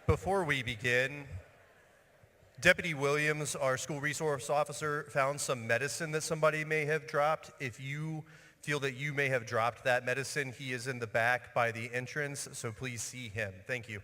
Before we begin, Deputy Williams, our school resource officer, found some medicine that somebody may have dropped. If you feel that you may have dropped that medicine, he is in the back by the entrance, so please see him. Thank you.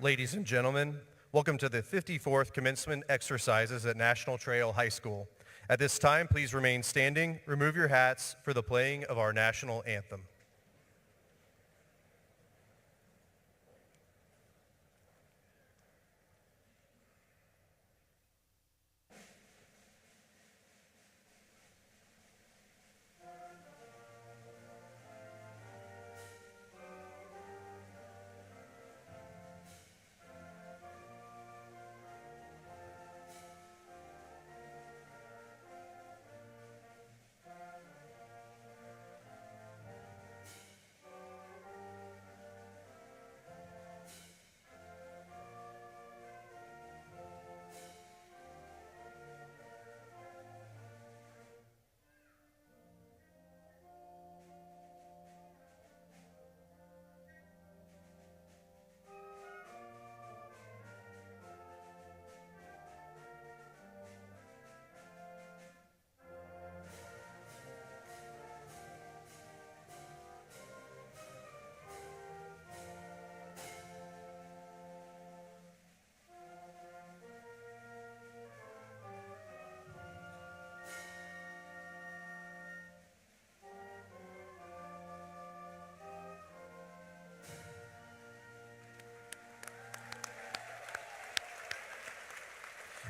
Ladies and gentlemen, welcome to the 54th Commencement exercises at National Trail High School. At this time, please remain standing, remove your hats for the playing of our national anthem.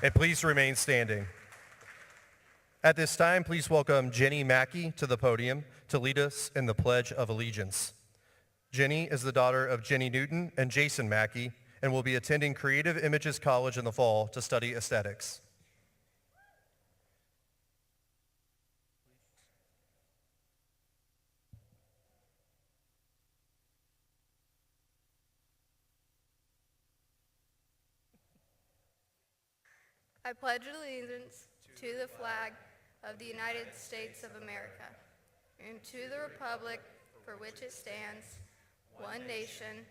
And please remain standing. At this time, please welcome Jenny Mackey to the podium to lead us in the Pledge of Allegiance. Jenny is the daughter of Jenny Newton and Jason Mackey and will be attending Creative Images College in the fall to study aesthetics. I pledge allegiance to the flag of the United States of America and to the republic for which it stands, one nation,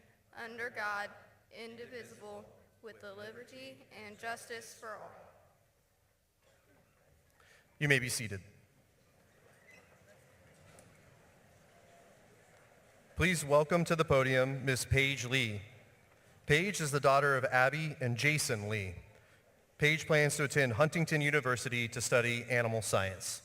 under God, indivisible, with the liberty and justice for all. You may be seated. Please welcome to the podium Ms. Paige Lee. Paige is the daughter of Abby and Jason Lee. Paige plans to attend Huntington University to study animal science.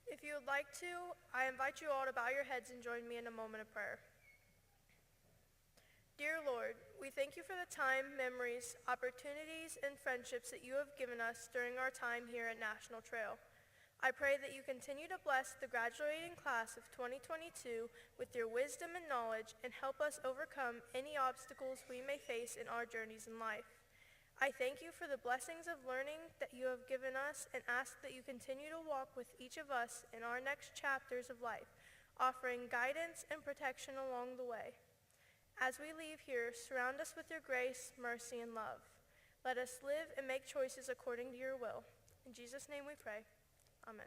If you would like to, I invite you all to bow your heads and join me in a moment of prayer. Dear Lord, we thank you for the time, memories, opportunities, and friendships that you have given us during our time here at National Trail. I pray that you continue to bless the graduating class of 2022 with your wisdom and knowledge and help us overcome any obstacles we may face in our journeys in life. I thank you for the blessings of learning that you have given us and ask that you continue to walk with each of us in our next chapters of life, offering guidance and protection along the way. As we leave here, surround us with your grace, mercy, and love. Let us live and make choices according to your will. In Jesus' name we pray. Amen.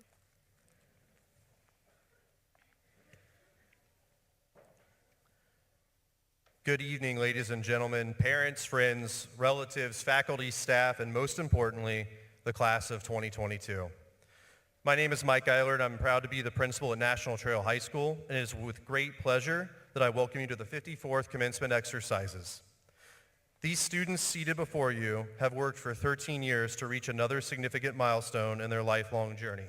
Good evening, ladies and gentlemen, parents, friends, relatives, faculty, staff, and most importantly, the class of 2022. My name is Mike Eilert. I'm proud to be the principal at National Trail High School, and it is with great pleasure that I welcome you to the 54th Commencement exercises. These students seated before you have worked for 13 years to reach another significant milestone in their lifelong journey.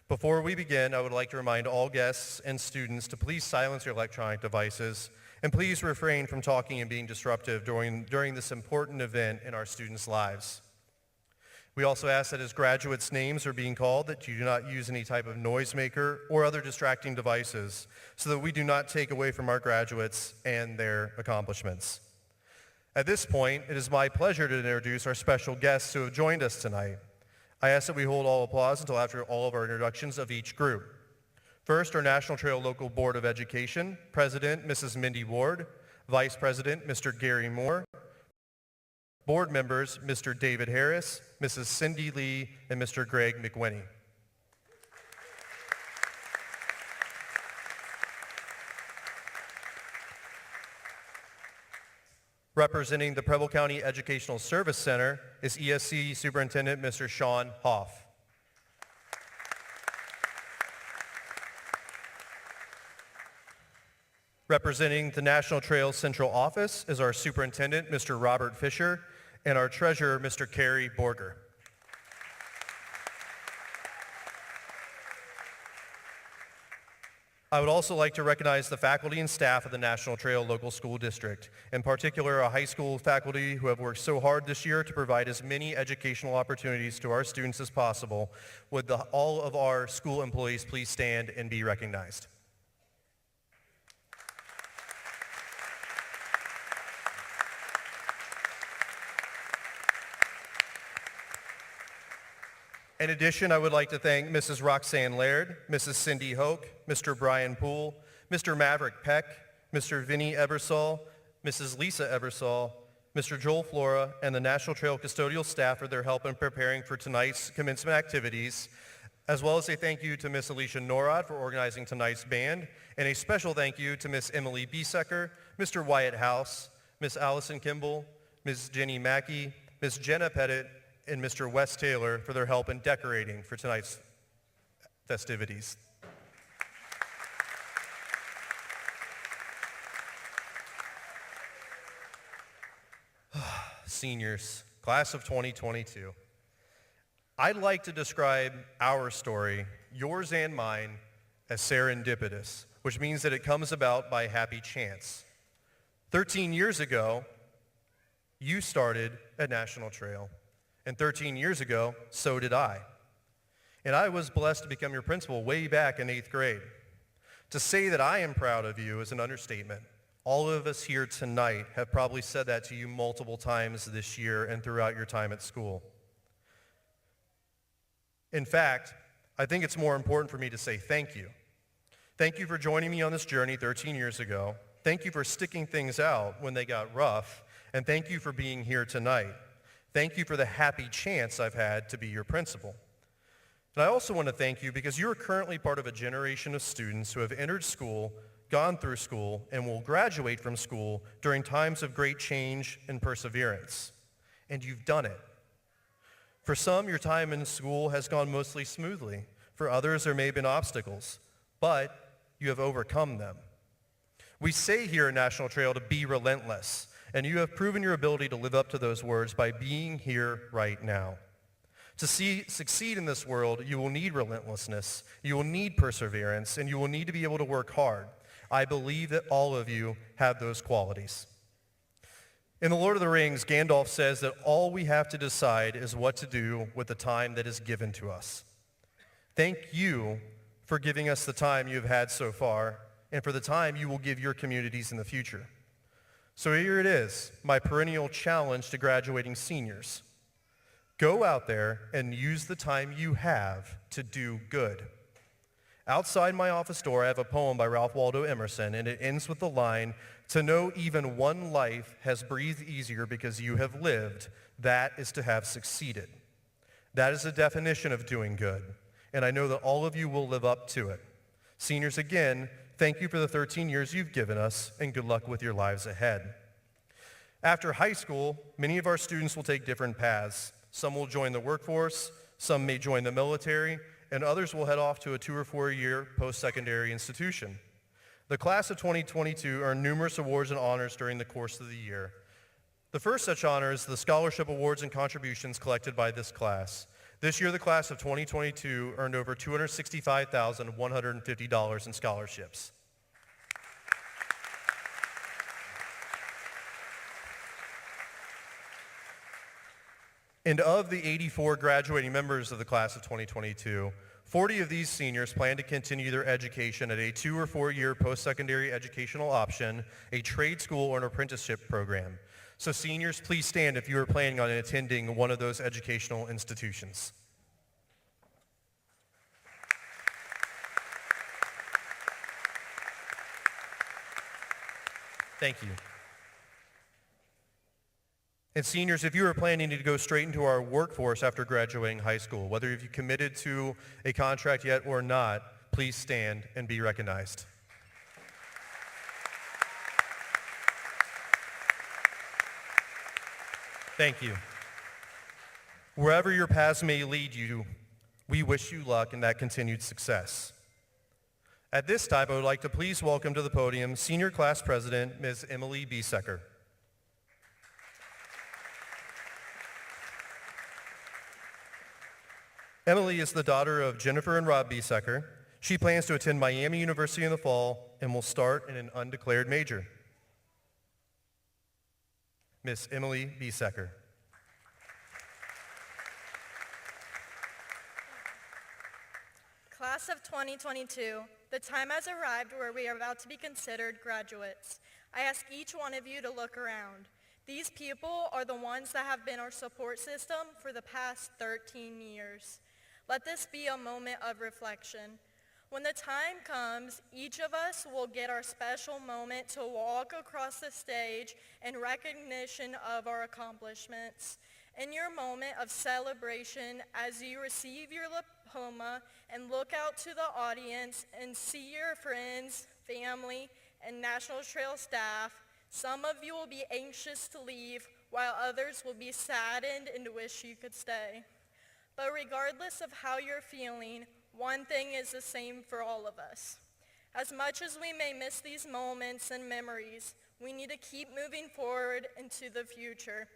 Before we begin, I would like to remind all guests and students to please silence your electronic devices and please refrain from talking and being disruptive during this important event in our students' lives. We also ask that as graduates' names are being called that you do not use any type of noisemaker or other distracting devices so that we do not take away from our graduates and their accomplishments. At this point, it is my pleasure to introduce our special guests who have joined us tonight. I ask that we hold all applause until after all of our introductions of each group. First, our National Trail Local Board of Education, President Mrs. Mindy Ward, Vice President Mr. Gary Moore, Board members Mr. David Harris, Mrs. Cindy Lee, and Mr. Greg McWhinney. Representing the Preble County Educational Service Center is ESC Superintendent Mr. Sean Hoff. Representing the National Trail Central Office is our Superintendent, Mr. Robert Fisher, and our Treasurer, Mr. Kerry Borger. I would also like to recognize the faculty and staff of the National Trail Local School District, in particular our high school faculty who have worked so hard this year to provide as many educational opportunities to our students as possible. Would all of our school employees please stand and be recognized? In addition, I would like to thank Mrs. Roxanne Laird, Mrs. Cindy Hoke, Mr. Brian Poole, Mr. Maverick Peck, Mr. Vinny Ebersol, Mrs. Lisa Ebersol, Mr. Joel Flora, and the National Trail custodial staff for their help in preparing for tonight's commencement activities, as well as a thank you to Miss Alicia Norrod for organizing tonight's band, and a special thank you to Miss Emily Biesecker, Mr. Wyatt House, Miss Allison Kimball, Miss Jenny Mackey, Miss Jenna Pettit, and Mr. Wes Taylor for their help in decorating for tonight's festivities. Seniors, class of 2022. I'd like to describe our story, yours and mine, as serendipitous, which means that it comes about by happy chance. 13 years ago, you started at National Trail. And 13 years ago, so did I. And I was blessed to become your principal way back in 8th grade. To say that I am proud of you is an understatement. All of us here tonight have probably said that to you multiple times this year and throughout your time at school. In fact, I think it's more important for me to say thank you. Thank you for joining me on this journey 13 years ago. Thank you for sticking things out when they got rough. And thank you for being here tonight. Thank you for the happy chance I've had to be your principal. And I also want to thank you because you're currently part of a generation of students who have entered school, gone through school, and will graduate from school during times of great change and perseverance. And you've done it. For some, your time in school has gone mostly smoothly. For others, there may have been obstacles, but you have overcome them. We say here at National Trail to be relentless. And you have proven your ability to live up to those words by being here right now. To succeed in this world, you will need relentlessness, you will need perseverance, and you will need to be able to work hard. I believe that all of you have those qualities. In The Lord of the Rings, Gandalf says that all we have to decide is what to do with the time that is given to us. Thank you for giving us the time you have had so far, and for the time you will give your communities in the future. So here it is, my perennial challenge to graduating seniors. Go out there and use the time you have to do good. Outside my office door, I have a poem by Ralph Waldo Emerson, and it ends with the line, "To know even one life has breathed easier because you have lived, that is to have succeeded." That is the definition of doing good, and I know that all of you will live up to it. Seniors, again, thank you for the 13 years you've given us, and good luck with your lives ahead. After high school, many of our students will take different paths. Some will join the workforce, some may join the military, and others will head off to a 2 or 4 year post-secondary institution. The class of 2022 earned numerous awards and honors during the course of the year. The first such honor is the scholarship awards and contributions collected by this class. This year, the class of 2022 earned over $265,150 in scholarships. And of the 84 graduating members of the class of 2022, 40 of these seniors plan to continue their education at a 2 or 4 year post-secondary educational option, a trade school, or an apprenticeship program. So seniors, please stand if you are planning on attending one of those educational institutions. Thank you. And seniors, if you are planning to go straight into our workforce after graduating high school, whether you've committed to a contract yet or not, please stand and be recognized. Thank you. Wherever your paths may lead you, we wish you luck in that continued success. At this time, I would like to please welcome to the podium Senior Class President, Ms. Emily Biesecker. Emily is the daughter of Jennifer and Rob Biesecker. She plans to attend Miami University in the fall and will start in an undeclared major. Miss Emily Biesecker. Class of 2022, the time has arrived where we are about to be considered graduates. I ask each one of you to look around. These people are the ones that have been our support system for the past 13 years. Let this be a moment of reflection. When the time comes, each of us will get our special moment to walk across the stage in recognition of our accomplishments. In your moment of celebration, as you receive your diploma and look out to the audience and see your friends, family, and National Trail staff, some of you will be anxious to leave, while others will be saddened and wish you could stay. But regardless of how you're feeling, one thing is the same for all of us. As much as we may miss these moments and memories, we need to keep moving forward into the future.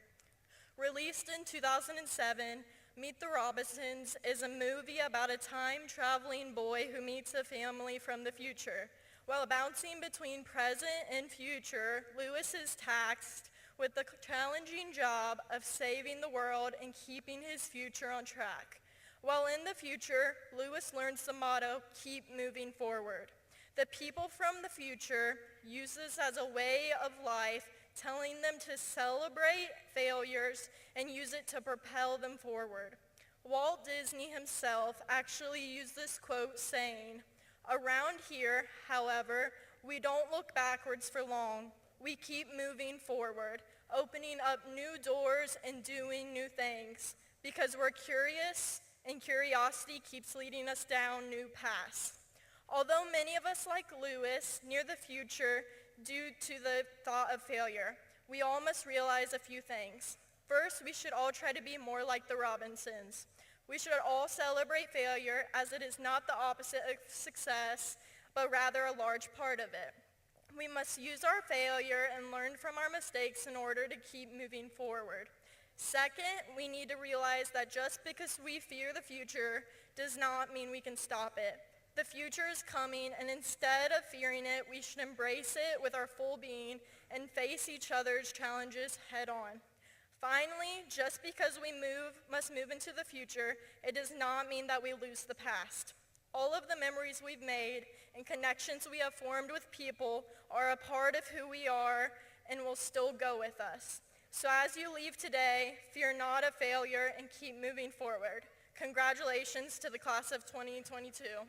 Released in 2007, Meet the Robinsons is a movie about a time-traveling boy who meets a family from the future. While bouncing between present and future, Lewis is tasked with the challenging job of saving the world and keeping his future on track. While in the future, Lewis learns the motto, keep moving forward. The people from the future use this as a way of life, telling them to celebrate failures and use it to propel them forward. Walt Disney himself actually used this quote saying, "Around here, however, we don't look backwards for long. We keep moving forward, opening up new doors and doing new things, because we're curious and curiosity keeps leading us down new paths." Although many of us like Lewis near the future due to the thought of failure, we all must realize a few things. First, we should all try to be more like the Robinsons. We should all celebrate failure as it is not the opposite of success, but rather a large part of it. We must use our failure and learn from our mistakes in order to keep moving forward. Second, we need to realize that just because we fear the future does not mean we can stop it. The future is coming, and instead of fearing it, we should embrace it with our full being and face each other's challenges head on. Finally, just because we must move into the future, it does not mean that we lose the past. All of the memories we've made and connections we have formed with people are a part of who we are and will still go with us. So as you leave today, fear not a failure and keep moving forward. Congratulations to the class of 2022.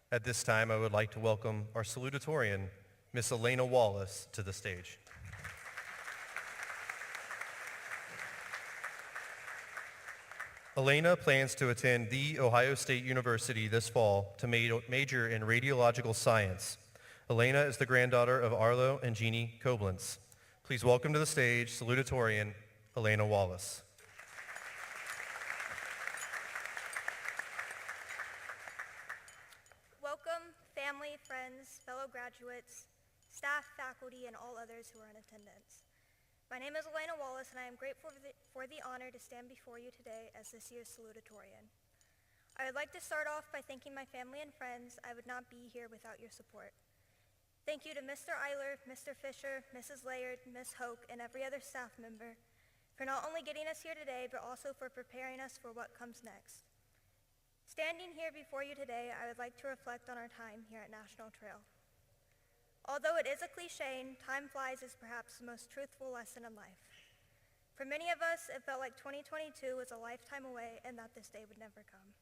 At this time, I would like to welcome our salutatorian, Miss Elena Wallace, to the stage. Elena plans to attend The Ohio State University this fall to major in radiological science. Elena is the granddaughter of Arlo and Jeannie Koblenz. Please welcome to the stage salutatorian Elena Wallace. Welcome, family, friends, fellow graduates, staff, faculty, and all others who are in attendance. My name is Elena Wallace, and I am grateful for the honor to stand before you today as this year's salutatorian. I would like to start off by thanking my family and friends. I would not be here without your support. Thank you to Mr. Eiler, Mr. Fisher, Mrs. Laird, Ms. Hoke, and every other staff member for not only getting us here today, but also for preparing us for what comes next. Standing here before you today, I would like to reflect on our time here at National Trail. Although it is a cliche, time flies is perhaps the most truthful lesson in life. For many of us, it felt like 2022 was a lifetime away and that this day would never come.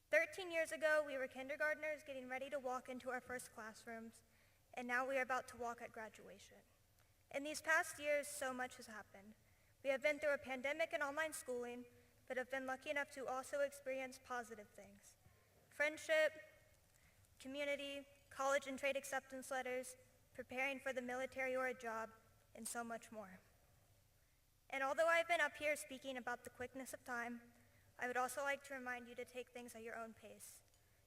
13 years ago, we were kindergartners getting ready to walk into our first classrooms, and now we are about to walk at graduation. In these past years, so much has happened. We have been through a pandemic and online schooling, but have been lucky enough to also experience positive things. Friendship, community, college and trade acceptance letters, preparing for the military or a job, and so much more. And although I've been up here speaking about the quickness of time, I would also like to remind you to take things at your own pace.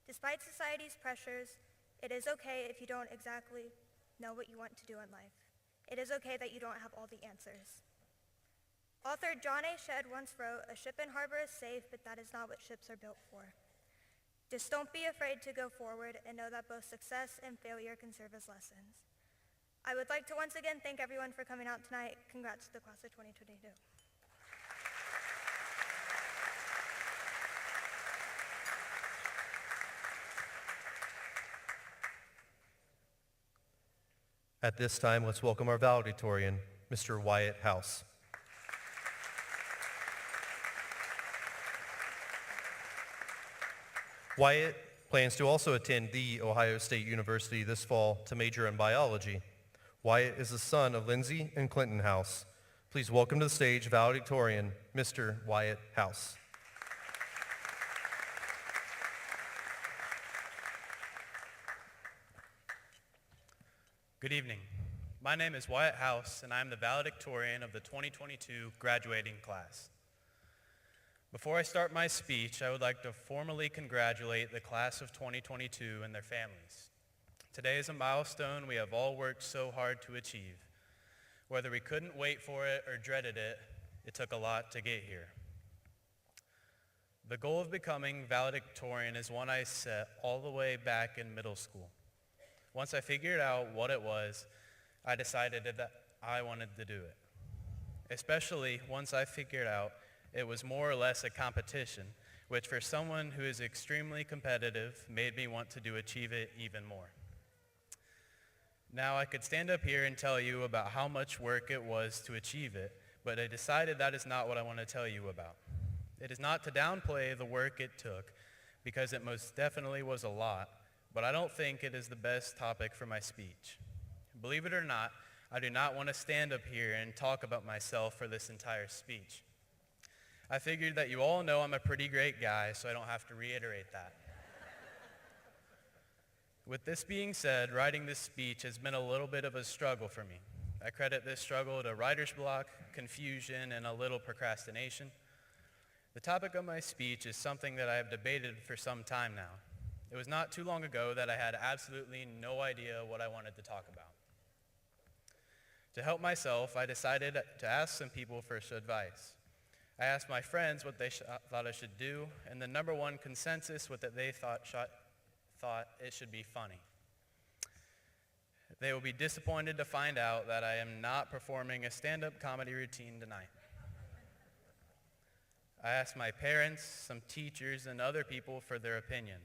Despite society's pressures, it is okay if you don't exactly know what you want to do in life. It is okay that you don't have all the answers. Author John A. Shedd once wrote, "A ship in harbor is safe, but that is not what ships are built for." Just don't be afraid to go forward and know that both success and failure can serve as lessons. I would like to once again thank everyone for coming out tonight. Congrats to the class of 2022. At this time, let's welcome our valedictorian, Mr. Wyatt House. Wyatt plans to also attend The Ohio State University this fall to major in biology. Wyatt is the son of Lindsay and Clinton House. Please welcome to the stage valedictorian, Mr. Wyatt House. Good evening. My name is Wyatt House, and I am the valedictorian of the 2022 graduating class. Before I start my speech, I would like to formally congratulate the class of 2022 and their families. Today is a milestone we have all worked so hard to achieve. Whether we couldn't wait for it or dreaded it, it took a lot to get here. The goal of becoming valedictorian is one I set all the way back in middle school. Once I figured out what it was, I decided that I wanted to do it. Especially once I figured out it was more or less a competition, which for someone who is extremely competitive made me want to achieve it even more. Now I could stand up here and tell you about how much work it was to achieve it, but I decided that is not what I want to tell you about. It is not to downplay the work it took, because it most definitely was a lot, but I don't think it is the best topic for my speech. Believe it or not, I do not want to stand up here and talk about myself for this entire speech. I figured that you all know I'm a pretty great guy, so I don't have to reiterate that. With this being said, writing this speech has been a little bit of a struggle for me. I credit this struggle to writer's block, confusion, and a little procrastination. The topic of my speech is something that I have debated for some time now. It was not too long ago that I had absolutely no idea what I wanted to talk about. To help myself, I decided to ask some people for advice. I asked my friends what they thought I should do, and the number one consensus was that they thought it should be funny. They will be disappointed to find out that I am not performing a stand-up comedy routine tonight. I asked my parents, some teachers, and other people for their opinion.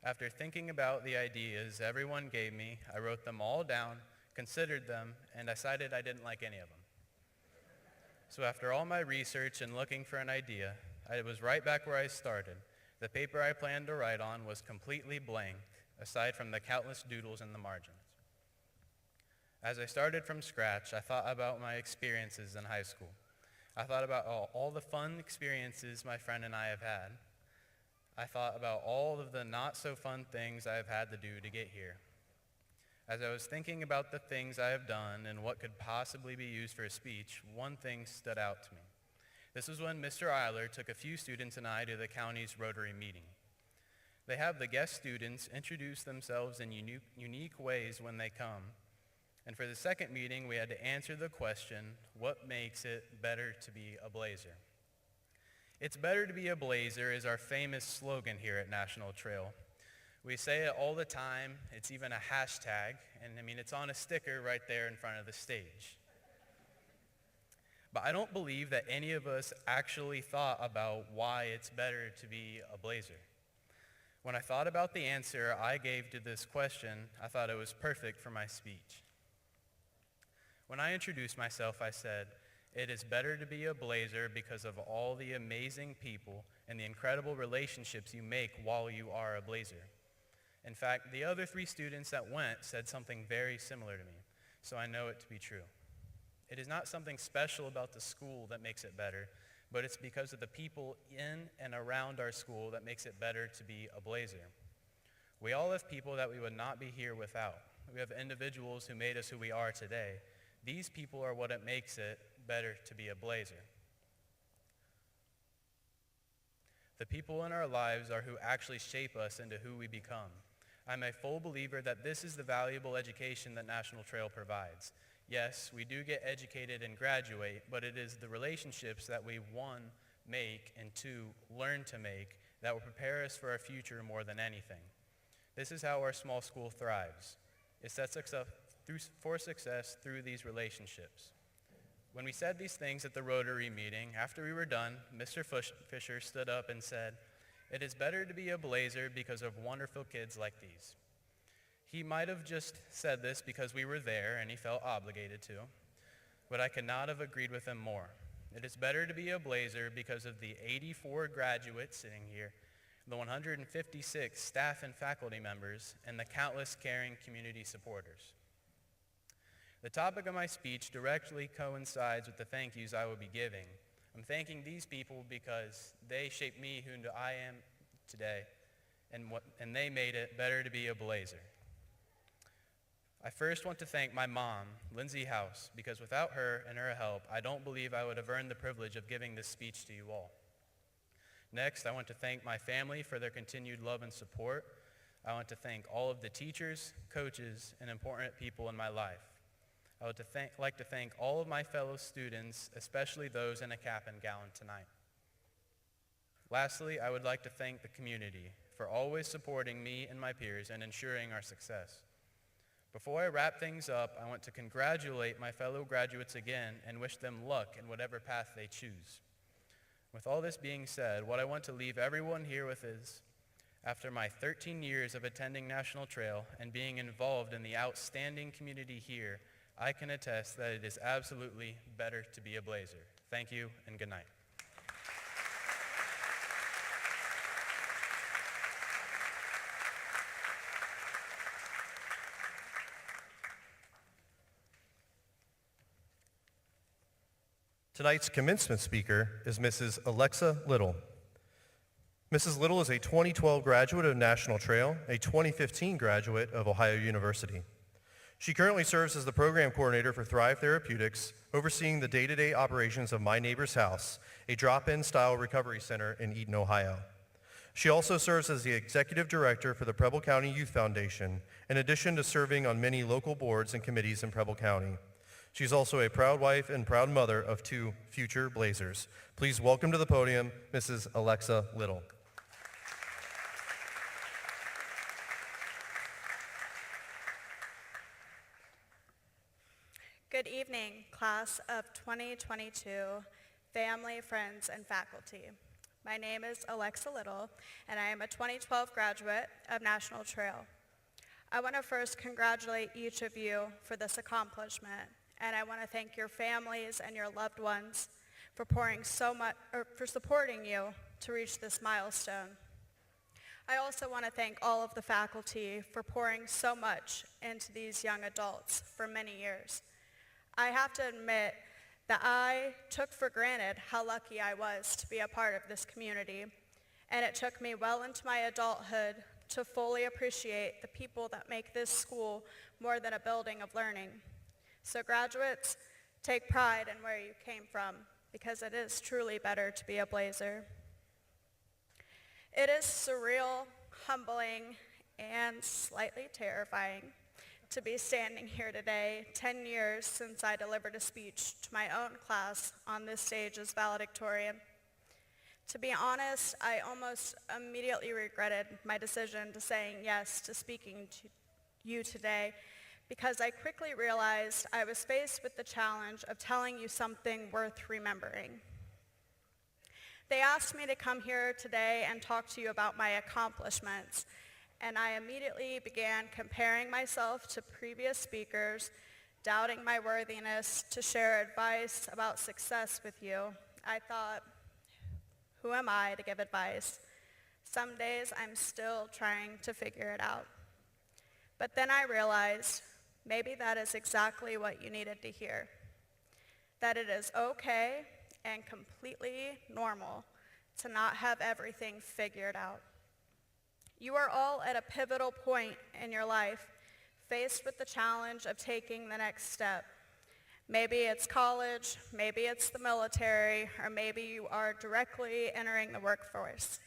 After thinking about the ideas everyone gave me, I wrote them all down, considered them, and decided I didn't like any of them. So after all my research and looking for an idea, I was right back where I started. The paper I planned to write on was completely blank, aside from the countless doodles in the margins. As I started from scratch, I thought about my experiences in high school. I thought about all the fun experiences my friend and I have had. I thought about all of the not-so-fun things I have had to do to get here. As I was thinking about the things I have done and what could possibly be used for a speech, one thing stood out to me. This was when Mr. Eiler took a few students and I to the county's Rotary meeting. They have the guest students introduce themselves in unique ways when they come. And for the second meeting, we had to answer the question, what makes it better to be a Blazer? It's better to be a Blazer is our famous slogan here at National Trail. We say it all the time. It's even a hashtag, and it's on a sticker right there in front of the stage. But I don't believe that any of us actually thought about why it's better to be a Blazer. When I thought about the answer I gave to this question, I thought it was perfect for my speech. When I introduced myself, I said, "It is better to be a Blazer because of all the amazing people and the incredible relationships you make while you are a Blazer." In fact, the other 3 students that went said something very similar to me, so I know it to be true. It is not something special about the school that makes it better, but it's because of the people in and around our school that makes it better to be a Blazer. We all have people that we would not be here without. We have individuals who made us who we are today. These people are what it makes it better to be a Blazer. The people in our lives are who actually shape us into who we become. I'm a full believer that this is the valuable education that National Trail provides. Yes, we do get educated and graduate, but it is the relationships that we, one, make, and two, learn to make that will prepare us for our future more than anything. This is how our small school thrives. It sets us up for success through these relationships. When we said these things at the Rotary meeting, after we were done, Mr. Fisher stood up and said, "It is better to be a Blazer because of wonderful kids like these." He might have just said this because we were there and he felt obligated to, but I could not have agreed with him more. It is better to be a Blazer because of the 84 graduates sitting here, the 156 staff and faculty members, and the countless caring community supporters. The topic of my speech directly coincides with the thank yous I will be giving. I'm thanking these people because they shaped me who I am today, and they made it better to be a Blazer. I first want to thank my mom, Lindsay House, because without her and her help, I don't believe I would have earned the privilege of giving this speech to you all. Next, I want to thank my family for their continued love and support. I want to thank all of the teachers, coaches, and important people in my life. I would like to thank all of my fellow students, especially those in a cap and gown tonight. Lastly, I would like to thank the community for always supporting me and my peers and ensuring our success. Before I wrap things up, I want to congratulate my fellow graduates again and wish them luck in whatever path they choose. With all this being said, what I want to leave everyone here with is, after my 13 years of attending National Trail and being involved in the outstanding community here, I can attest that it is absolutely better to be a Blazer. Thank you and good night. Tonight's commencement speaker is Mrs. Alexa Little. Mrs. Little is a 2012 graduate of National Trail, a 2015 graduate of Ohio University. She currently serves as the program coordinator for Thrive Therapeutics, overseeing the day-to-day operations of My Neighbor's House, a drop-in style recovery center in Eaton, Ohio. She also serves as the executive director for the Preble County Youth Foundation, in addition to serving on many local boards and committees in Preble County. She's also a proud wife and proud mother of 2 future Blazers. Please welcome to the podium, Mrs. Alexa Little. Good evening, class of 2022, family, friends, and faculty. My name is Alexa Little, and I am a 2012 graduate of National Trail. I want to first congratulate each of you for this accomplishment, and I want to thank your families and your loved ones for supporting you to reach this milestone. I also want to thank all of the faculty for pouring so much into these young adults for many years. I have to admit that I took for granted how lucky I was to be a part of this community, and it took me well into my adulthood to fully appreciate the people that make this school more than a building of learning. So graduates, take pride in where you came from, because it is truly better to be a Blazer. It is surreal, humbling, and slightly terrifying to be standing here today, 10 years since I delivered a speech to my own class on this stage as valedictorian. To be honest, I almost immediately regretted my decision to saying yes to speaking to you today, because I quickly realized I was faced with the challenge of telling you something worth remembering. They asked me to come here today and talk to you about my accomplishments, and I immediately began comparing myself to previous speakers, doubting my worthiness to share advice about success with you. I thought, who am I to give advice? Some days I'm still trying to figure it out. But then I realized maybe that is exactly what you needed to hear. That it is okay and completely normal to not have everything figured out. You are all at a pivotal point in your life, faced with the challenge of taking the next step. Maybe it's college, maybe it's the military, or maybe you are directly entering the workforce.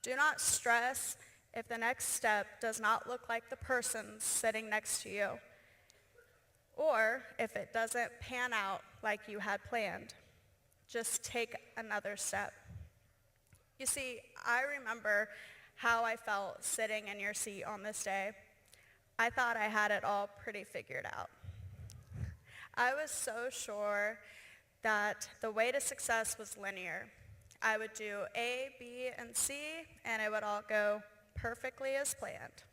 Do not stress if the next step does not look like the person sitting next to you, or if it doesn't pan out like you had planned. Just take another step. You see, I remember how I felt sitting in your seat on this day. I thought I had it all pretty figured out. I was so sure that the way to success was linear. I would do A, B, and C, and it would all go perfectly as planned.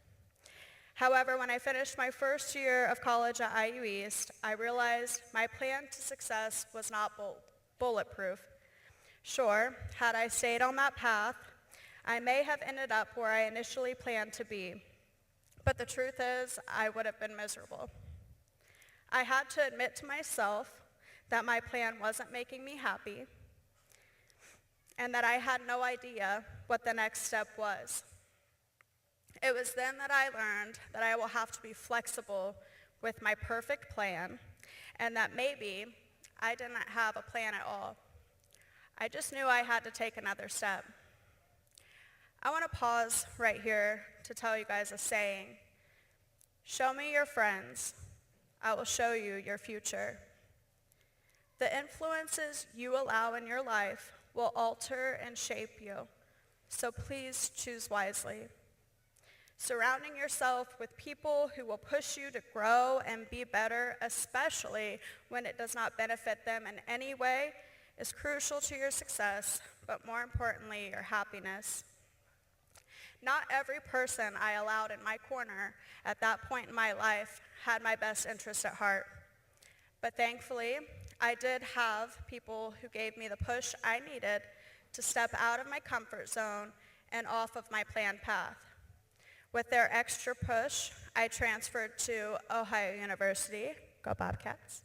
However, when I finished my first year of college at IU East, I realized my plan to success was not bulletproof. Sure, had I stayed on that path, I may have ended up where I initially planned to be. But the truth is, I would have been miserable. I had to admit to myself that my plan wasn't making me happy and that I had no idea what the next step was. It was then that I learned that I will have to be flexible with my perfect plan and that maybe I didn't have a plan at all. I just knew I had to take another step. I want to pause right here to tell you guys a saying. Show me your friends. I will show you your future. The influences you allow in your life will alter and shape you, so please choose wisely. Surrounding yourself with people who will push you to grow and be better, especially when it does not benefit them in any way, is crucial to your success, but more importantly, your happiness. Not every person I allowed in my corner at that point in my life had my best interest at heart. But thankfully, I did have people who gave me the push I needed to step out of my comfort zone and off of my planned path. With their extra push, I transferred to Ohio University, go Bobcats,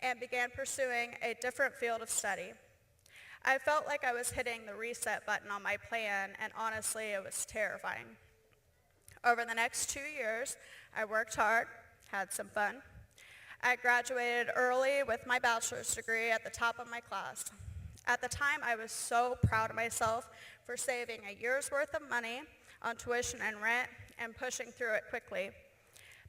and began pursuing a different field of study. I felt like I was hitting the reset button on my plan, and honestly, it was terrifying. Over the next 2 years, I worked hard, had some fun. I graduated early with my bachelor's degree at the top of my class. At the time, I was so proud of myself for saving a year's worth of money on tuition and rent and pushing through it quickly.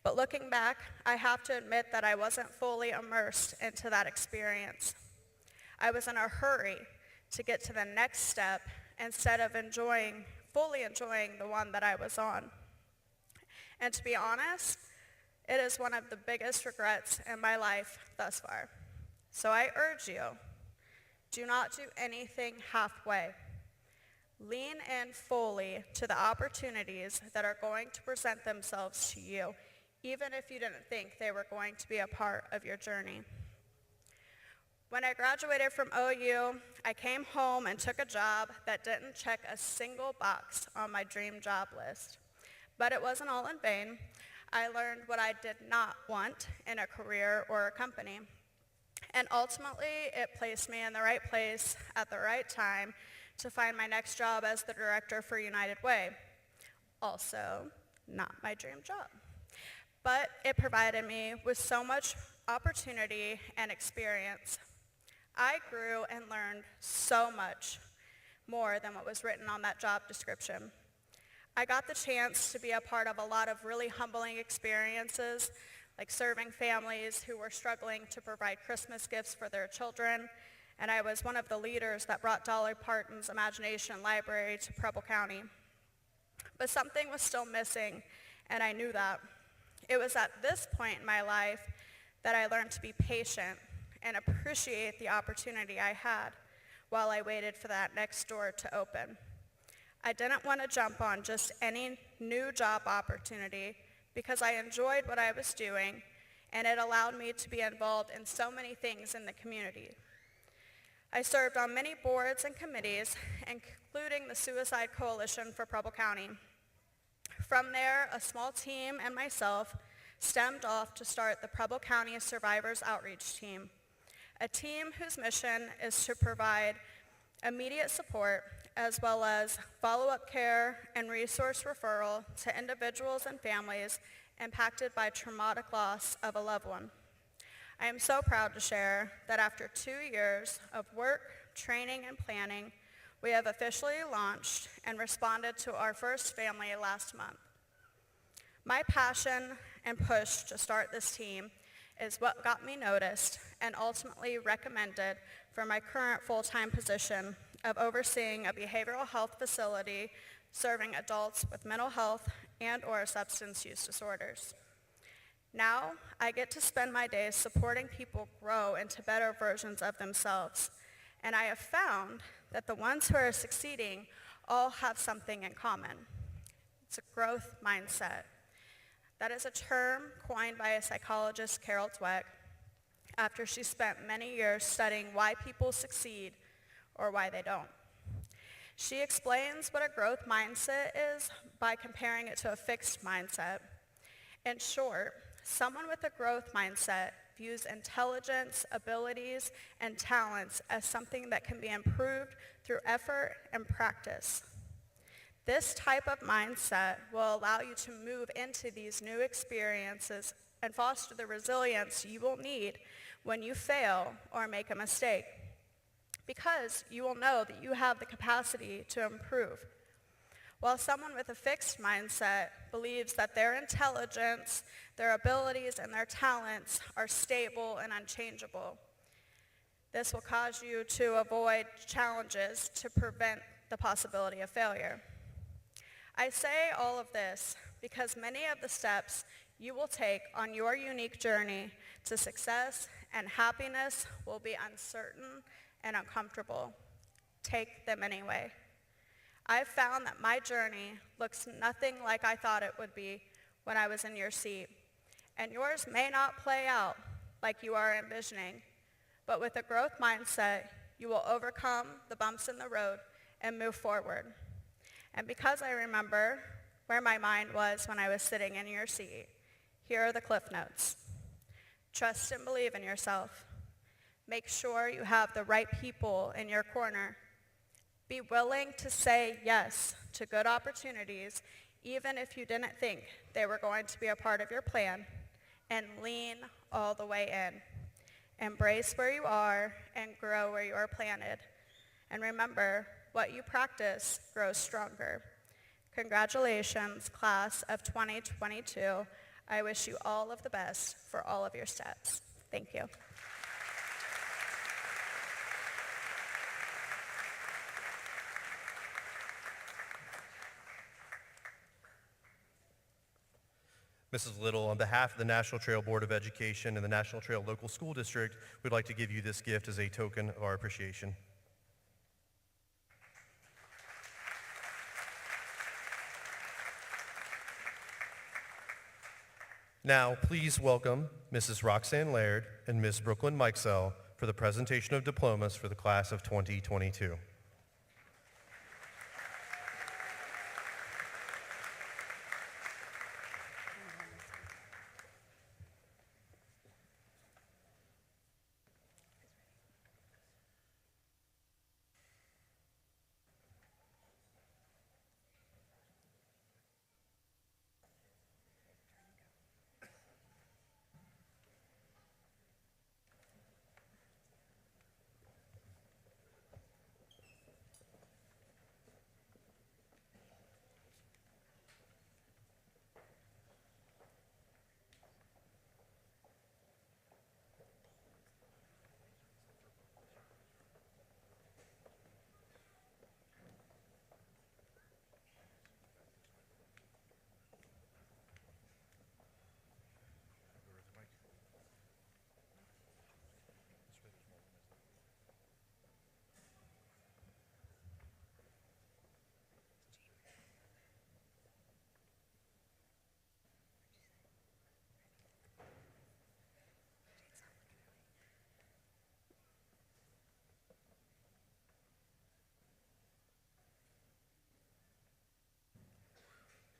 But looking back, I have to admit that I wasn't fully immersed into that experience. I was in a hurry to get to the next step instead of fully enjoying the one that I was on. And to be honest, it is one of the biggest regrets in my life thus far. So I urge you, do not do anything halfway. Lean in fully to the opportunities that are going to present themselves to you, even if you didn't think they were going to be a part of your journey. When I graduated from OU, I came home and took a job that didn't check a single box on my dream job list. But it wasn't all in vain. I learned what I did not want in a career or a company. And ultimately, it placed me in the right place at the right time to find my next job as the director for United Way. Also, not my dream job. But it provided me with so much opportunity and experience. I grew and learned so much more than what was written on that job description. I got the chance to be a part of a lot of really humbling experiences, like serving families who were struggling to provide Christmas gifts for their children, and I was one of the leaders that brought Dolly Parton's Imagination Library to Preble County. But something was still missing, and I knew that. It was at this point in my life that I learned to be patient and appreciate the opportunity I had while I waited for that next door to open. I didn't want to jump on just any new job opportunity because I enjoyed what I was doing, and it allowed me to be involved in so many things in the community. I served on many boards and committees, including the Suicide Coalition for Preble County. From there, a small team and myself stemmed off to start the Preble County Survivors Outreach Team, a team whose mission is to provide immediate support as well as follow-up care and resource referral to individuals and families impacted by traumatic loss of a loved one. I am so proud to share that after 2 years of work, training, and planning, we have officially launched and responded to our first family last month. My passion and push to start this team is what got me noticed and ultimately recommended for my current full-time position of overseeing a behavioral health facility serving adults with mental health and/or substance use disorders. Now, I get to spend my days supporting people grow into better versions of themselves, and I have found that the ones who are succeeding all have something in common. It's a growth mindset. That is a term coined by a psychologist, Carol Dweck, after she spent many years studying why people succeed or why they don't. She explains what a growth mindset is by comparing it to a fixed mindset. In short, someone with a growth mindset views intelligence, abilities, and talents as something that can be improved through effort and practice. This type of mindset will allow you to move into these new experiences and foster the resilience you will need when you fail or make a mistake, because you will know that you have the capacity to improve. While someone with a fixed mindset believes that their intelligence, their abilities, and their talents are stable and unchangeable, this will cause you to avoid challenges to prevent the possibility of failure. I say all of this because many of the steps you will take on your unique journey to success and happiness will be uncertain and uncomfortable. Take them anyway. I've found that my journey looks nothing like I thought it would be when I was in your seat, and yours may not play out like you are envisioning, but with a growth mindset, you will overcome the bumps in the road and move forward. And because I remember where my mind was when I was sitting in your seat, here are the cliff notes. Trust and believe in yourself. Make sure you have the right people in your corner. Be willing to say yes to good opportunities, even if you didn't think they were going to be a part of your plan, and lean all the way in. Embrace where you are and grow where you are planted. And remember, what you practice grows stronger. Congratulations, class of 2022. I wish you all of the best for all of your steps. Thank you. Mrs. Little, on behalf of the National Trail Board of Education and the National Trail Local School District, we'd like to give you this gift as a token of our appreciation. Now, please welcome Mrs. Roxanne Laird and Ms. Brooklyn Mikesell for the presentation of diplomas for the class of 2022.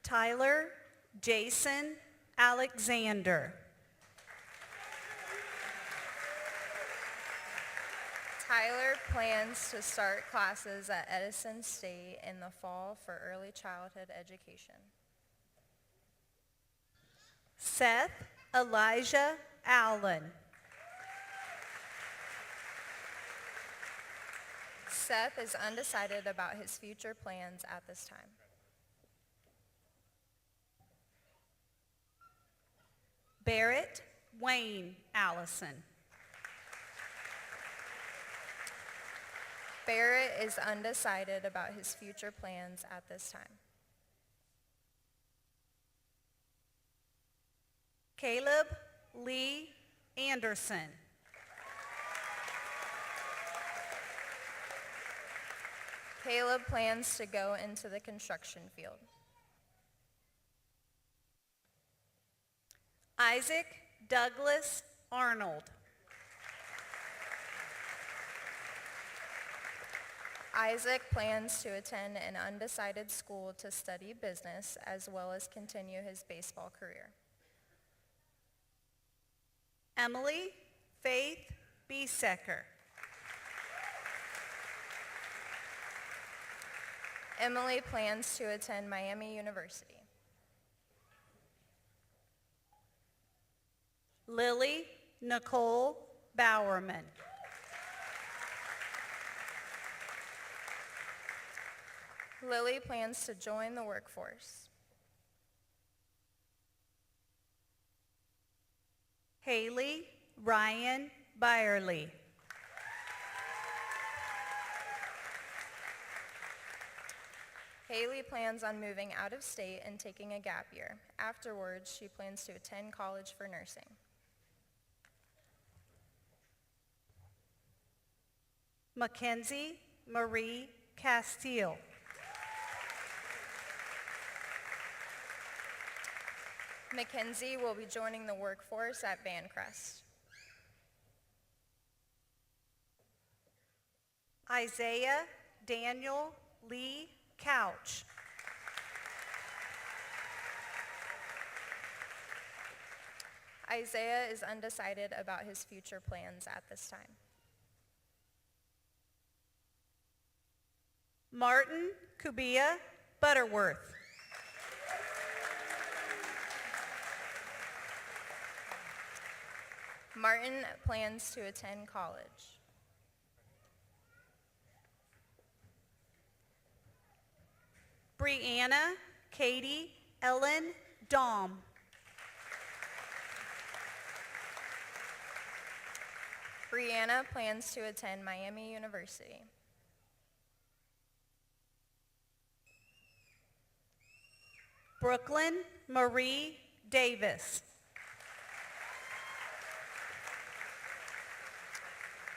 Tyler Jason Alexander. Tyler plans to start classes at Edison State in the fall for early childhood education. Seth Elijah Allen. Seth is undecided about his future plans at this time. Barrett Wayne Allison. Barrett is undecided about his future plans at this time. Caleb Lee Anderson. Caleb plans to go into the construction field. Isaac Douglas Arnold. Isaac plans to attend an undecided school to study business as well as continue his baseball career. Emily Faith Biesecker. Emily plans to attend Miami University. Lily Nicole Bowerman. Lily plans to join the workforce. Haley Ryan Byerly. Haley plans on moving out of state and taking a gap year. Afterwards, she plans to attend college for nursing. Mackenzie Marie Castile. Mackenzie will be joining the workforce at Bancrest. Isaiah Daniel Lee Couch. Isaiah is undecided about his future plans at this time. Martin Kubia Butterworth. Martin plans to attend college. Brianna Katie Ellen Dahm. Brianna plans to attend Miami University. Brooklyn Marie Davis.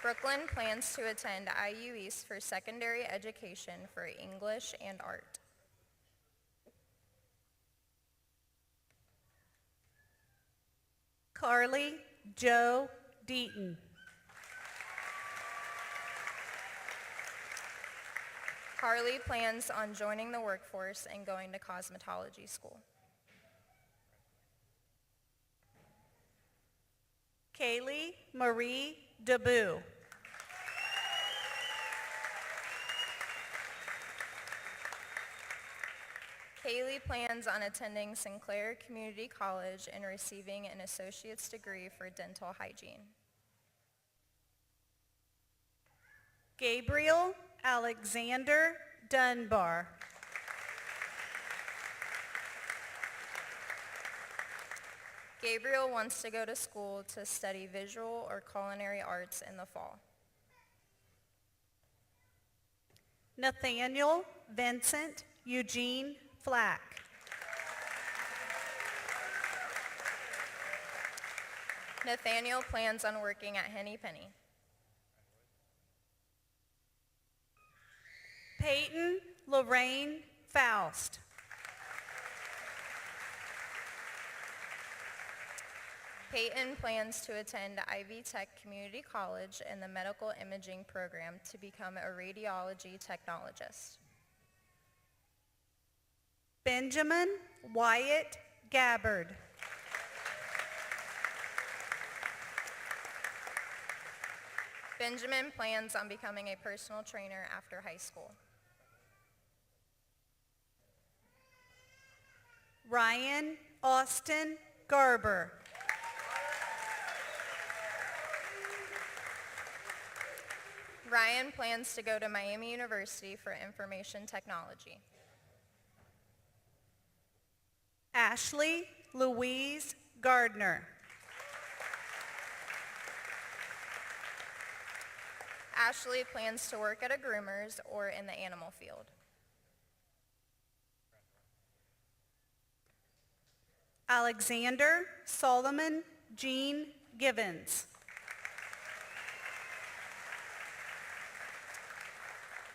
Brooklyn plans to attend IU East for secondary education for English and art. Carly Joe Deaton. Carly plans on joining the workforce and going to cosmetology school. Kaylee Marie Debut. Kaylee plans on attending Sinclair Community College and receiving an associate's degree for dental hygiene. Gabriel Alexander Dunbar. Gabriel wants to go to school to study visual or culinary arts in the fall. Nathaniel Vincent Eugene Flack. Nathaniel plans on working at Henny Penny. Peyton Lorraine Faust. Peyton plans to attend Ivy Tech Community College in the medical imaging program to become a radiology technologist. Benjamin Wyatt Gabbard. Benjamin plans on becoming a personal trainer after high school. Ryan Austin Garber. Ryan plans to go to Miami University for information technology. Ashley Louise Gardner. Ashley plans to work at a groomer's or in the animal field. Alexander Solomon Jean Givens.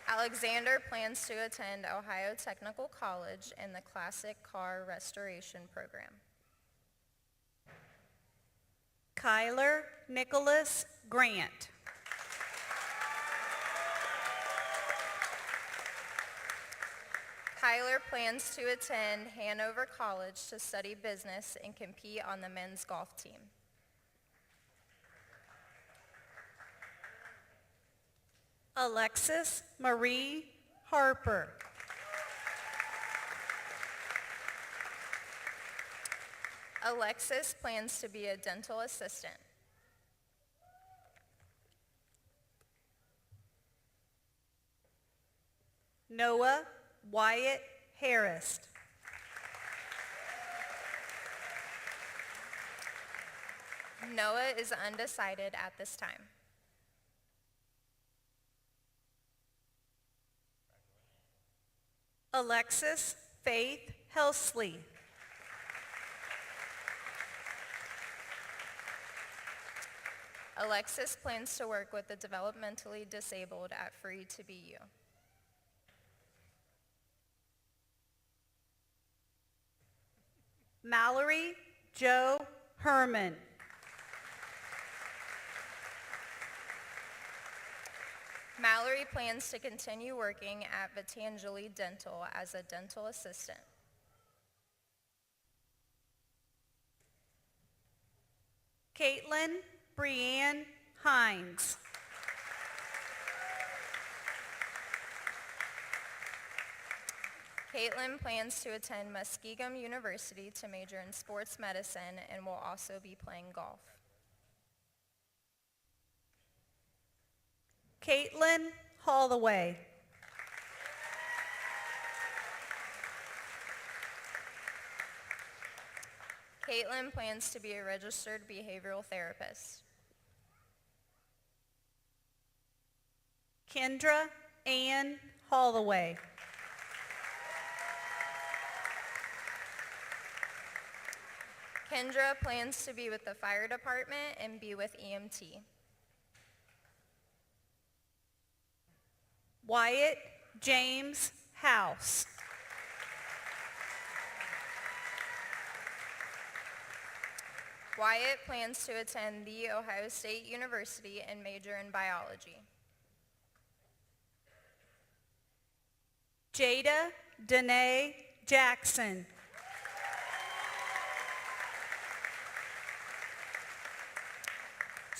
Alexander plans to attend Ohio Technical College in the Classic Car Restoration Program. Kyler Nicholas Grant. Kyler plans to attend Hanover College to study business and compete on the men's golf team. Alexis Marie Harper. Alexis plans to be a dental assistant. Noah Wyatt Harris. Noah is undecided at this time. Alexis Faith Helsley. Alexis plans to work with the developmentally disabled at Free to Be You. Mallory Joe Herman. Mallory plans to continue working at Vitangeli Dental as a dental assistant. Caitlin Brianne Hines. Caitlin plans to attend Muskegum University to major in sports medicine and will also be playing golf. Caitlin Holloway. Caitlin plans to be a registered behavioral therapist. Kendra Ann Holloway. Kendra plans to be with the fire department and be with EMT. Wyatt James House. Wyatt plans to attend The Ohio State University and major in biology. Jada Danae Jackson.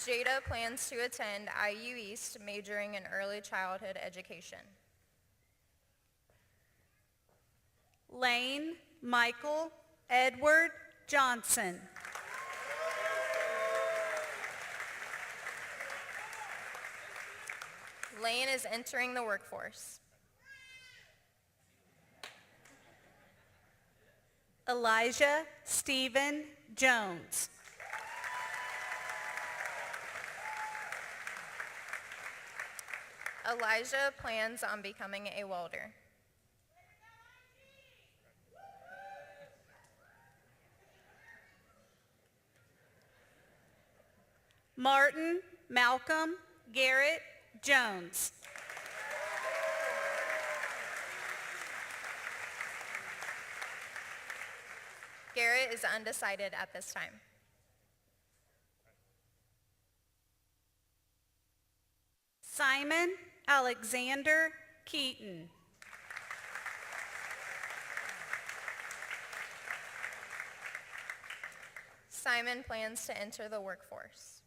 Jada plans to attend IU East, majoring in early childhood education. Lane Michael Edward Johnson. Lane is entering the workforce. Elijah Stephen Jones. Elijah plans on becoming a welder. Martin Malcolm Garrett Jones. Garrett is undecided at this time. Simon Alexander Keaton. Simon plans to enter the workforce.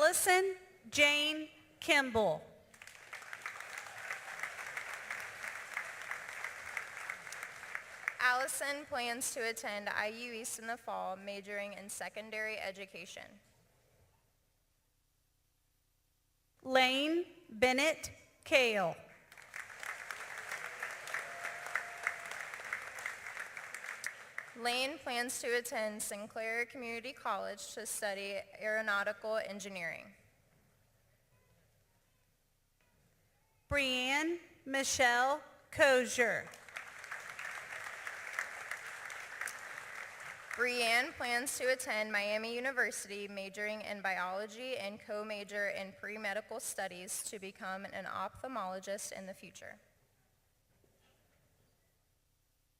Allison Jane Kimball. Allison plans to attend IU East in the fall, majoring in secondary education. Lane Bennett Kale. Lane plans to attend Sinclair Community College to study aeronautical engineering. Brianne Michelle Kozier. Brianne plans to attend Miami University, majoring in biology and co-major in pre-medical studies to become an ophthalmologist in the future.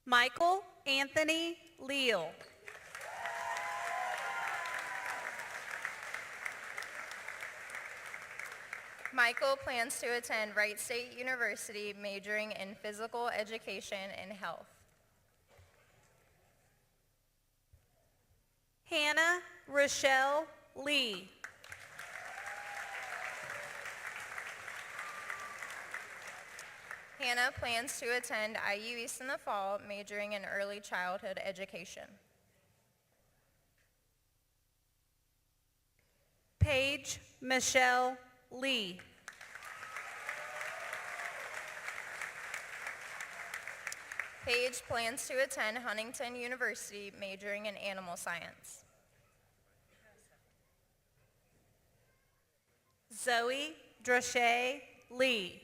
Michael Anthony Leal. Michael plans to attend Wright State University, majoring in physical education and health. Hannah Rochelle Lee. Hannah plans to attend IU East in the fall, majoring in early childhood education. Paige Michelle Lee. Paige plans to attend Huntington University, majoring in animal science. Zoe Drochet Lee.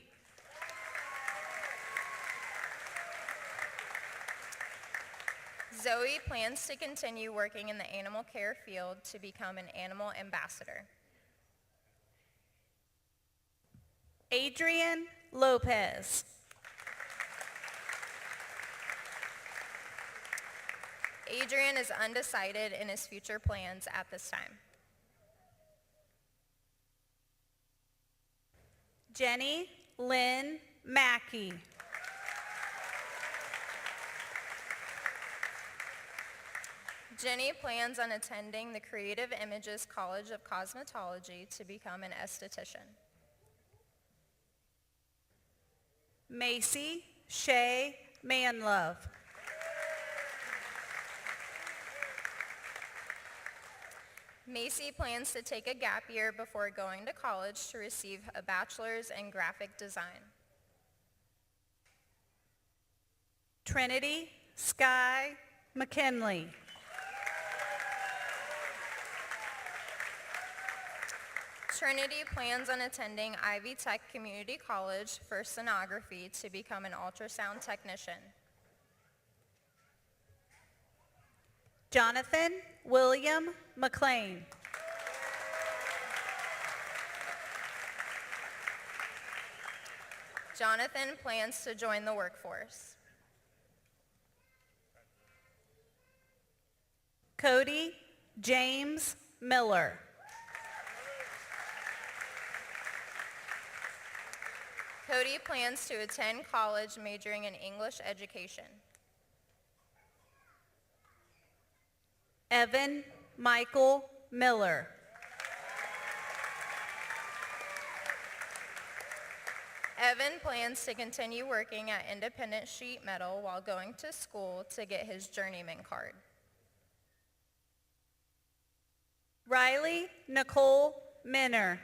Zoe plans to continue working in the animal care field to become an animal ambassador. Adrian Lopez. Adrian is undecided in his future plans at this time. Jenny Lynn Mackey. Jenny plans on attending the Creative Images College of Cosmetology to become an esthetician. Macy Shay Manlove. Macy plans to take a gap year before going to college to receive a bachelor's in graphic design. Trinity Sky McKinley. Trinity plans on attending Ivy Tech Community College for sonography to become an ultrasound technician. Jonathan William McLean. Jonathan plans to join the workforce. Cody James Miller. Cody plans to attend college majoring in English education. Evan Michael Miller. Evan plans to continue working at Independent Sheet Metal while going to school to get his journeyman card. Riley Nicole Minner.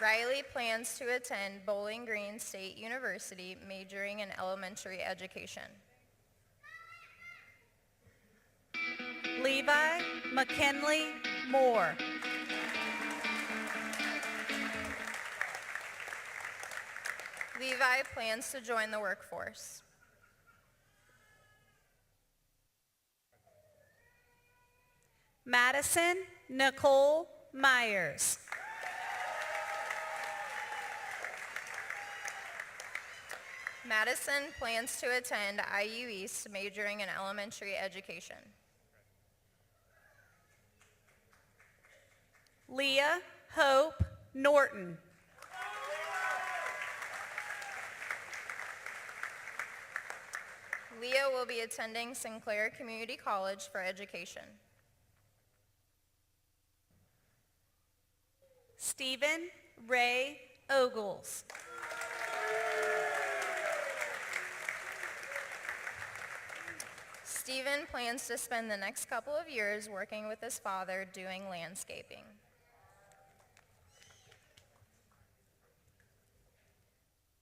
Riley plans to attend Bowling Green State University, majoring in elementary education. Levi McKinley Moore. Levi plans to join the workforce. Madison Nicole Myers. Madison plans to attend IU East, majoring in elementary education. Leah Hope Norton. Leah will be attending Sinclair Community College for education. Stephen Ray Ogles. Stephen plans to spend the next couple of years working with his father doing landscaping.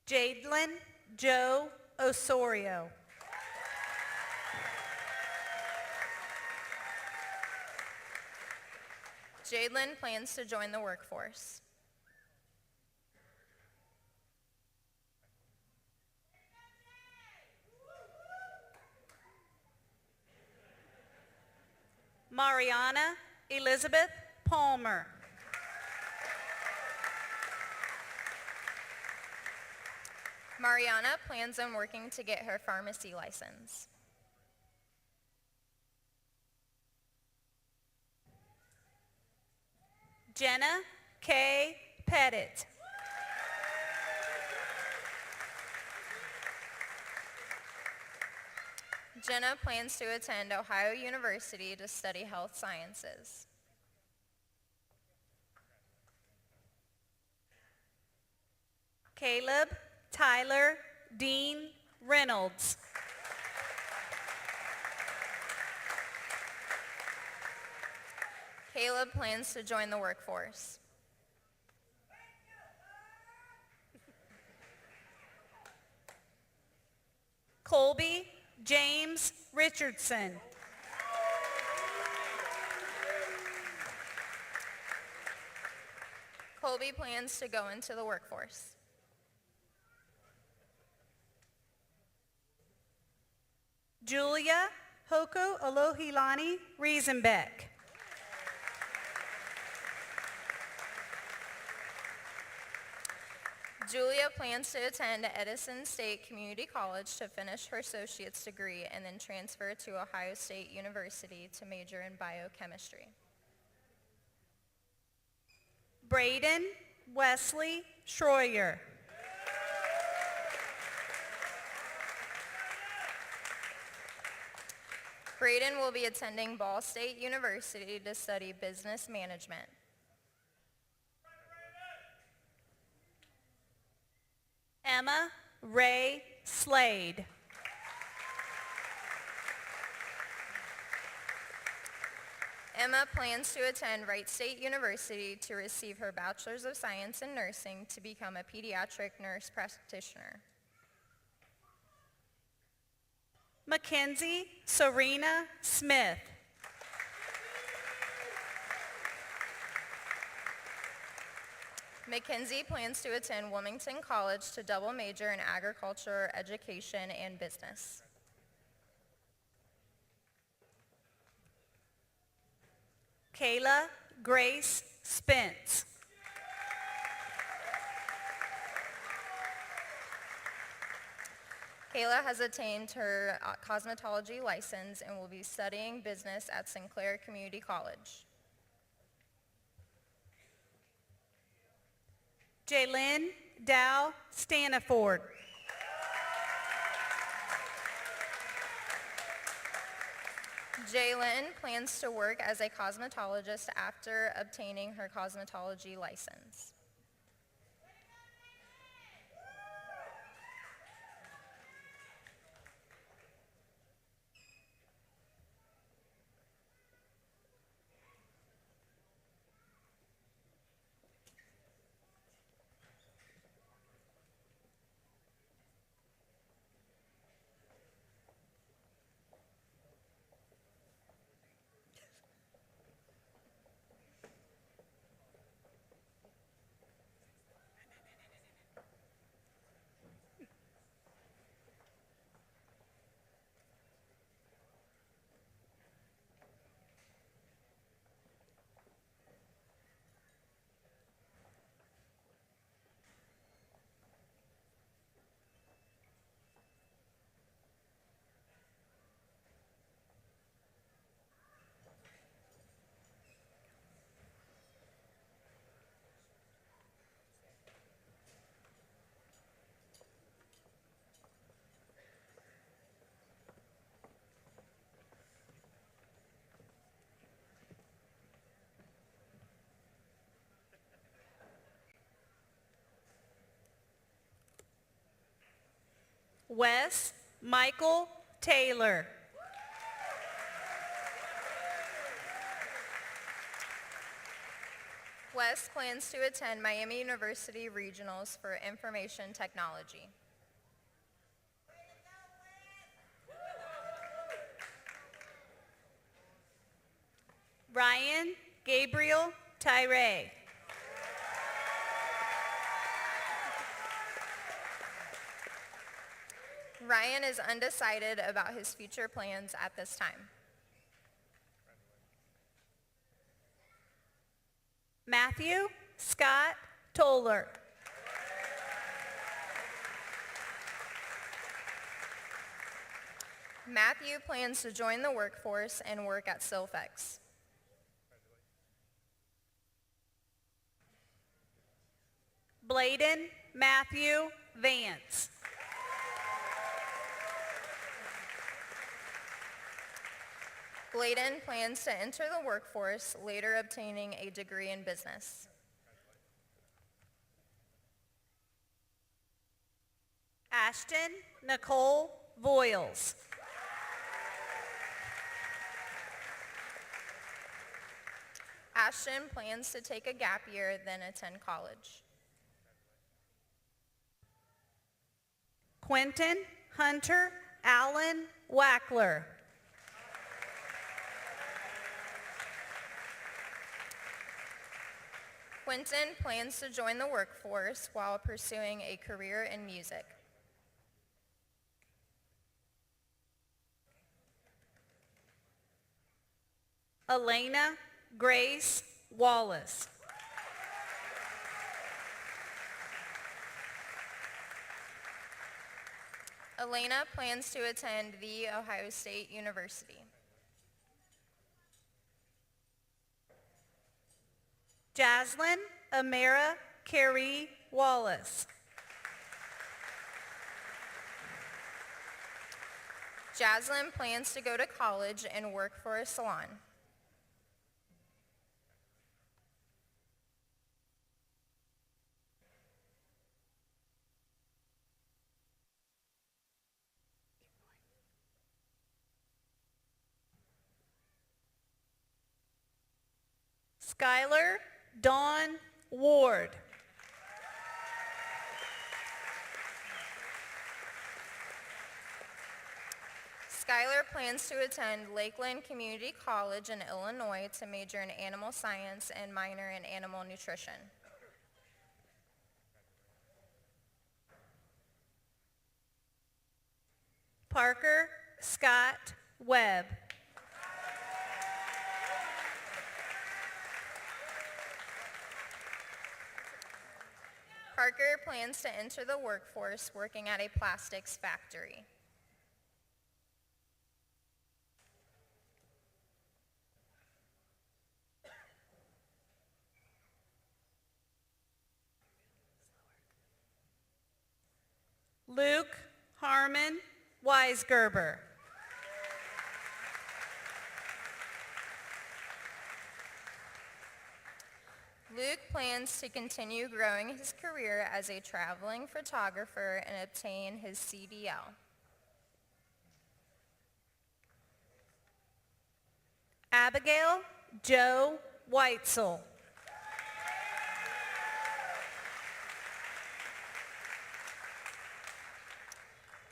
Jadelyn Joe Osorio. Jadelyn plans to join the workforce. Mariana Elizabeth Palmer. Mariana plans on working to get her pharmacy license. Jenna K. Pettit. Jenna plans to attend Ohio University to study health sciences. Caleb Tyler Dean Reynolds. Caleb plans to join the workforce. Colby James Richardson. Colby plans to go into the workforce. Julia Hoko Alohilani Riesenbeck. Julia plans to attend Edison State Community College to finish her associate's degree and then transfer to Ohio State University to major in biochemistry. Braden Wesley Schroyer. Braden will be attending Ball State University to study business management. Emma Ray Slade. Emma plans to attend Wright State University to receive her Bachelor's of Science in Nursing to become a pediatric nurse practitioner. Mackenzie Serena Smith. Mackenzie plans to attend Wilmington College to double major in agriculture, education, and business. Kayla Grace Spence. Kayla has attained her cosmetology license and will be studying business at Sinclair Community College. Jaylyn Dow Staniford. Jaylyn plans to work as a cosmetologist after obtaining her cosmetology license. Wes Michael Taylor. Wes plans to attend Miami University Regionals for Information Technology. Ryan Gabriel Tyree. Ryan is undecided about his future plans at this time. Matthew Scott Toller. Matthew plans to join the workforce and work at Silfex. Bladen Matthew Vance. Bladen plans to enter the workforce, later obtaining a degree in business. Ashton Nicole Voiles. Ashton plans to take a gap year, then attend college. Quentin Hunter Allen Wackler. Quentin plans to join the workforce while pursuing a career in music. Elena Grace Wallace. Elena plans to attend The Ohio State University. Jaslyn Amara Carey Wallace. Jaslyn plans to go to college and work for a salon. Skylar Dawn Ward. Skylar plans to attend Lakeland Community College in Illinois to major in animal science and minor in animal nutrition. Parker Scott Webb. Parker plans to enter the workforce working at a plastics factory. Luke Harmon Weisgerber. Luke plans to continue growing his career as a traveling photographer and obtain his CDL. Abigail Joe Weitzel.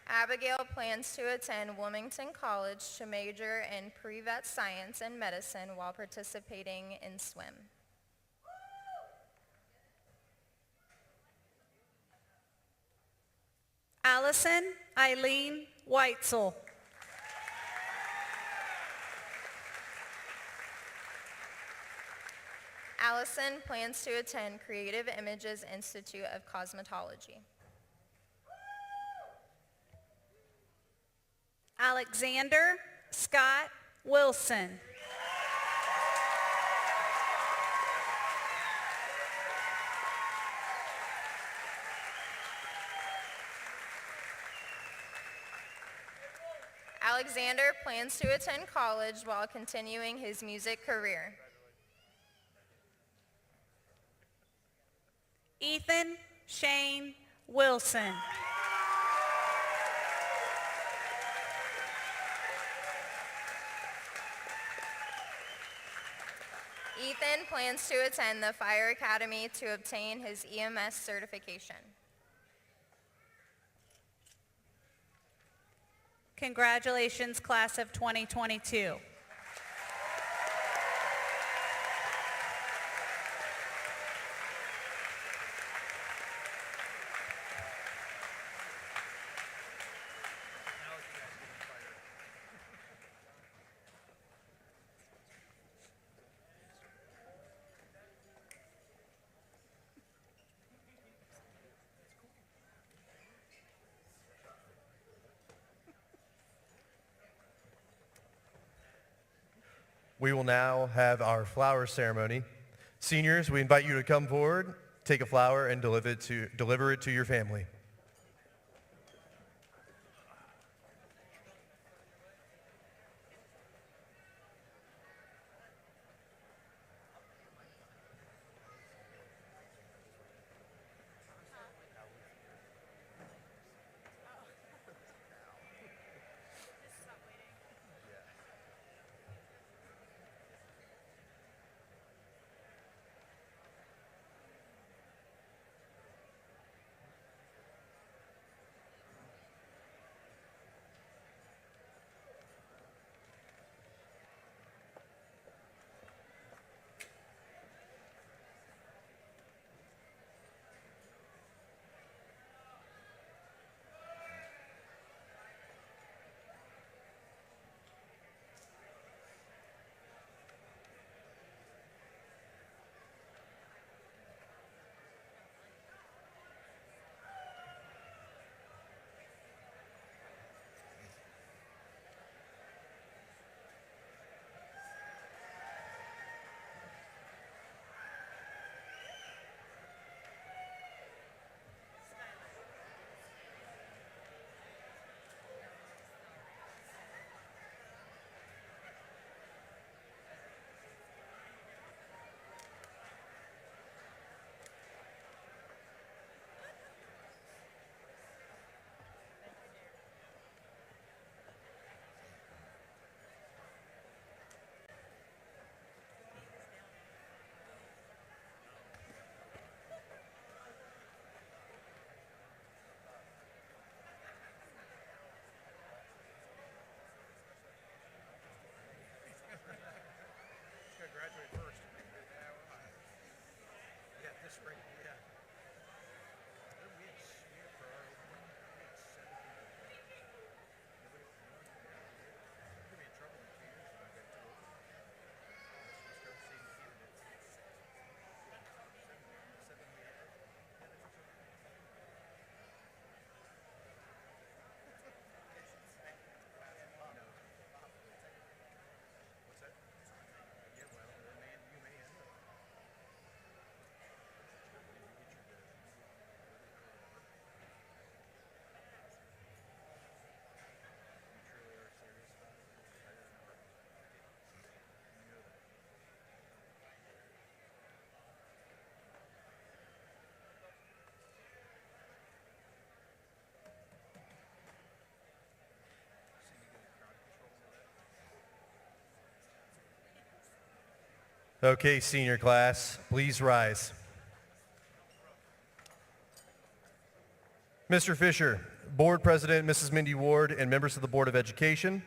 Abigail plans to attend Wilmington College to major in pre-vet science and medicine while participating in swim. Allison Eileen Weitzel. Allison plans to attend Creative Images Institute of Cosmetology. Alexander Scott Wilson. Alexander plans to attend college while continuing his music career. Ethan Shane Wilson. Ethan plans to attend the Fire Academy to obtain his EMS certification. Congratulations, class of 2022. We will now have our flower ceremony. Seniors, we invite you to come forward, take a flower, and deliver it to your family. Okay, senior class, please rise. Mr. Fisher, Board President Mrs. Mindy Ward, and members of the Board of Education,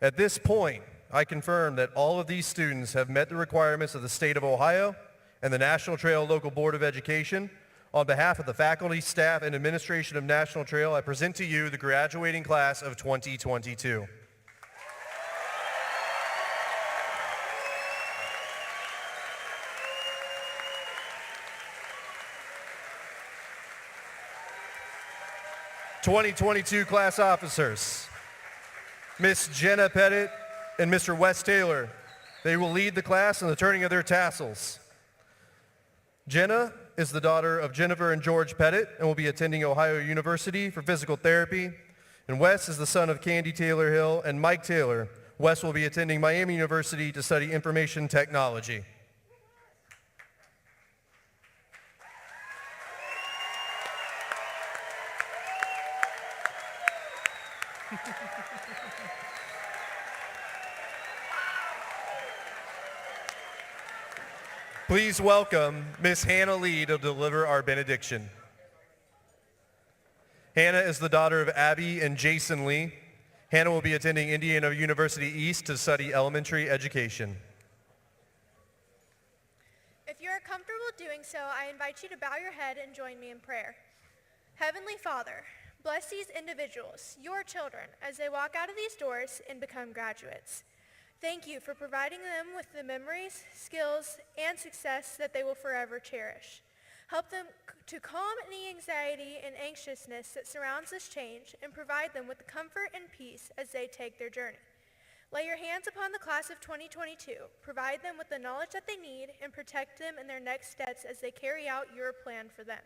at this point, I confirm that all of these students have met the requirements of the state of Ohio and the National Trail Local Board of Education. On behalf of the faculty, staff, and administration of National Trail, I present to you the graduating class of 2022. '22 class officers, Miss Jenna Pettit and Mr. Wes Taylor. They will lead the class in the turning of their tassels. Jenna is the daughter of Jennifer and George Pettit and will be attending Ohio University for physical therapy. And Wes is the son of Candy Taylor Hill and Mike Taylor. Wes will be attending Miami University to study information technology. Please welcome Miss Hannah Lee to deliver our benediction. Hannah is the daughter of Abby and Jason Lee. Hannah will be attending Indiana University East to study elementary education. If you are comfortable doing so, I invite you to bow your head and join me in prayer. Heavenly Father, bless these individuals, your children, as they walk out of these doors and become graduates. Thank you for providing them with the memories, skills, and success that they will forever cherish. Help them to calm any anxiety and anxiousness that surrounds this change and provide them with the comfort and peace as they take their journey. Lay your hands upon the class of 2022. Provide them with the knowledge that they need and protect them in their next steps as they carry out your plan for them.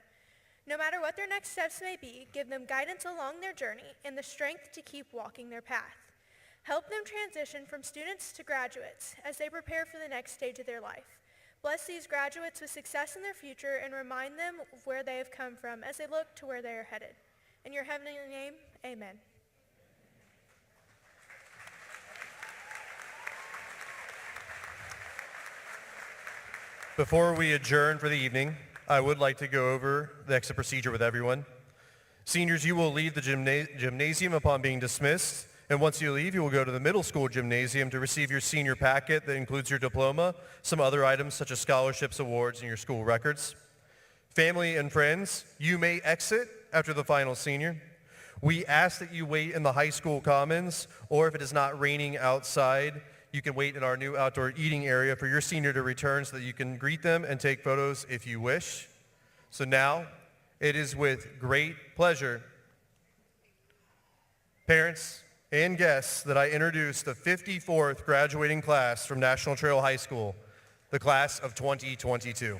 No matter what their next steps may be, give them guidance along their journey and the strength to keep walking their path. Help them transition from students to graduates as they prepare for the next stage of their life. Bless these graduates with success in their future and remind them of where they have come from as they look to where they are headed. In your heavenly name, amen. Before we adjourn for the evening, I would like to go over the exit procedure with everyone. Seniors, you will leave the gymnasium upon being dismissed. And once you leave, you will go to the middle school gymnasium to receive your senior packet that includes your diploma, some other items such as scholarships, awards, and your school records. Family and friends, you may exit after the final senior. We ask that you wait in the high school commons, or if it is not raining outside, you can wait in our new outdoor eating area for your senior to return so that you can greet them and take photos if you wish. So now, it is with great pleasure, parents and guests, that I introduce the 54th graduating class from National Trail High School, the class of 2022.